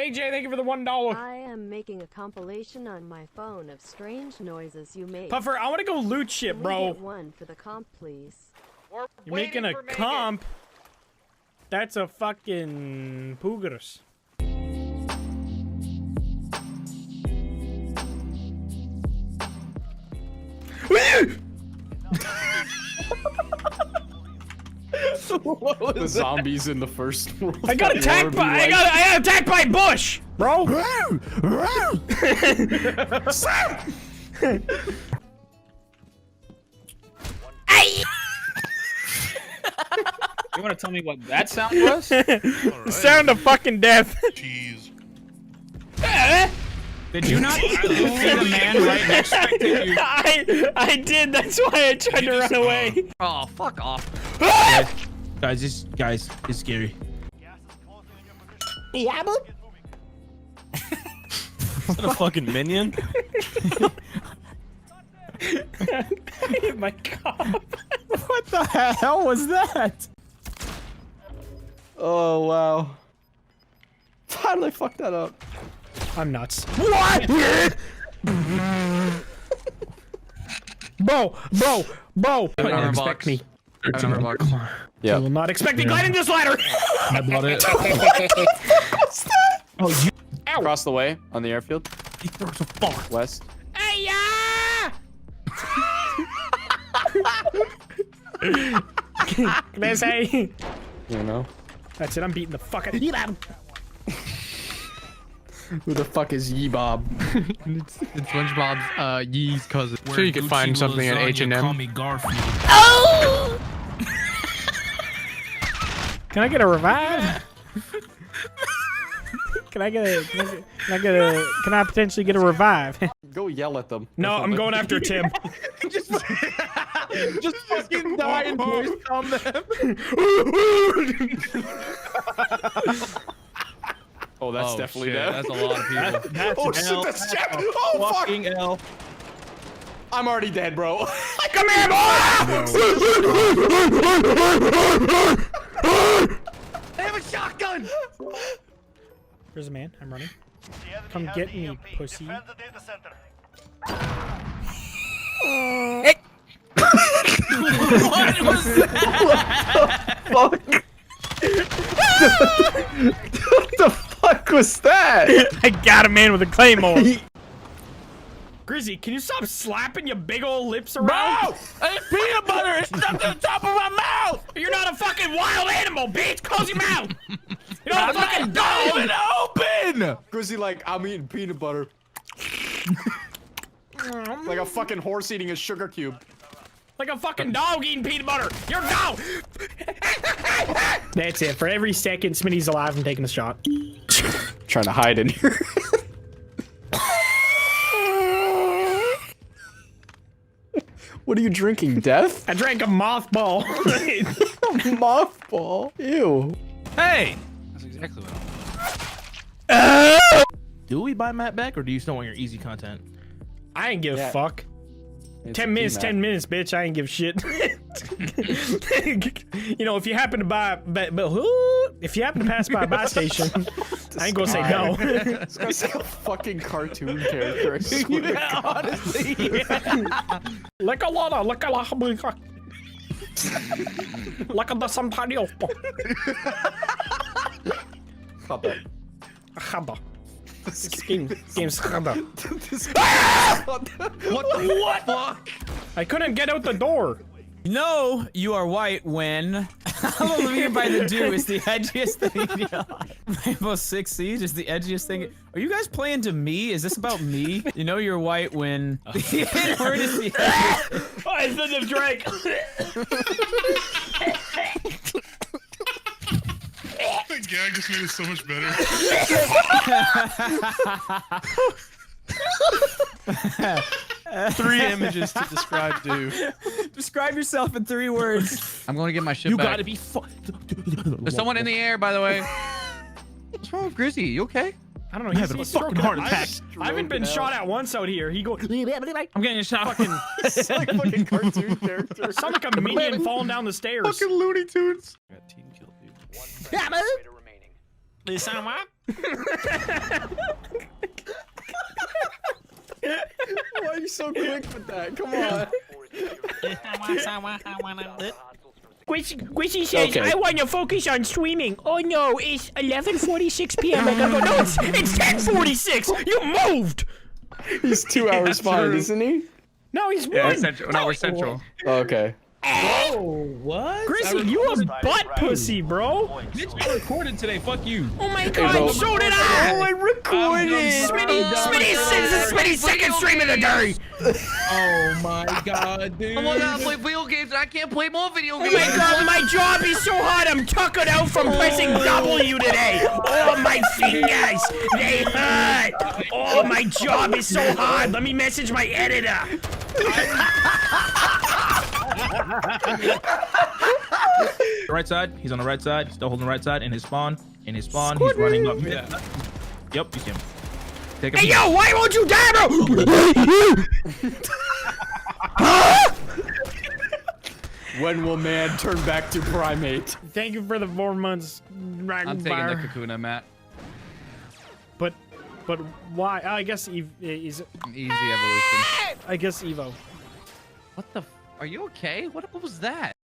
AJ, thank you for the $1. I am making a compilation on my phone of strange noises you make. Puffer, I want to go loot shit, bro. Get one for the comp, please. You're making a comp? That's a fucking poogers. The zombies in the first world. I got attacked by I got attacked by a bush, bro. You want to tell me what that sound was? The sound of fucking death. Jeez. Did you not see the man right next to you? I did. That's why I tried to run away. Oh, fuck off. Guys, it's scary. Yeah, Is that a fucking minion? my God. What the hell was that? Oh wow. How did I fuck that up? I'm nuts. What? Bro. I don't Expect me. Yeah. You will not expect me gliding this ladder. I bought it. Oh, you Across the way on the airfield. so far. West. Hey, yeah! Can I say? You know. That's it. I'm beating the fuck out of you. Who the fuck is Yebob? It's SpongeBob's Yee's cousin. Sure, you could find something at H&M. Call me Garfield. Oh! Can I get a revive? Can I potentially get a revive? Go yell at them. No, I'm going after Tim. just fucking die and voice on them. Oh, that's definitely shit, dead. That's a lot of people. Oh shit, that's Jack! Oh fuck! L. I'm already dead, bro. Come here, boy! I have a shotgun! There's a man. I'm running. Come get me, pussy. Hey. What was that? Fuck! What the fuck was that? I got a man with a claymore. Grizzy, can you stop slapping your big old lips around? It's peanut butter! It's stuck to the top of my mouth! You're not a fucking wild animal, bitch! Close your mouth! You're not a fucking dog! Even open! Grizzly, like, I'm eating peanut butter. Like a fucking horse eating a sugar cube. Like a fucking dog eating peanut butter! You're a dog! That's it. For every second Smitty's alive, I'm taking a shot. Trying to hide in here. What are you drinking, Death? I drank a mothball. Mothball? Ew. Hey! That's exactly what I want. Do we buy Matt back, or do you still want your easy content? I ain't give a Yeah. fuck. It's 10 minutes, 10 minutes, bitch. I ain't give a shit. You know, if you happen to buy, if you happen to pass by a buy station, I ain't gonna say no. This guy's like a fucking cartoon character. I swear to God. Honestly, yeah. Like a lot of, like a lot of, like a somebody else. Habba. Game's habba. What the fuck? I couldn't get out the door. You know you are white when all of you by the do is the edgiest thing. You know? Rainbow Six Siege is the edgiest thing. Are you guys playing to me? Is this about me? You know you're white when the word is the edgiest. Oh, I shouldn't have drank. The gag just made it so much better. Three images to describe do. Describe yourself in 3 words. I'm going to get my shit You back. gotta be There's someone in the air, by the way. What's wrong with Grizzy? You okay? I don't know. having a fucking heart attack. I haven't been shot at once out here. He go. I'm getting a shot. Fucking It's like fucking cartoon character. sound like a minion falling down the stairs. Fucking Looney Tunes. I got team kill, dude. You sound what? so quick with that. Come on. Squishy says, Okay. I want to focus on streaming. Oh no, it's 11:46 p.m. I gotta go. No, it's 10:46. You moved. He's 2 hours behind, isn't he? No, he's Yeah, one. central. No, we're central. Okay. Oh, what? Grizzy, you a butt pussy, bro. Bitch, I recorded today. Fuck you. Oh my bro. god, so did I. I recorded. Smitty's second stream of the day. Oh my god, dude. I'm gonna play video games and I can't play more video Oh games. my god, my job is so hot. I'm tuckered out from pressing W today. Oh, my fingers. They hurt. Oh, my job is so hard. Let me message my editor. Right side. He's on the right side. Still holding the right side. In his spawn. He's running up. Yeah. Yep, you see him. Take a Hey, peek. yo, why won't you die, bro? When will man turn back to primate? Thank you for the 4 months. I'm taking the Kakuna, Matt. But why? I guess is Easy evolution. I guess Evo. What the? Are you okay? What was that?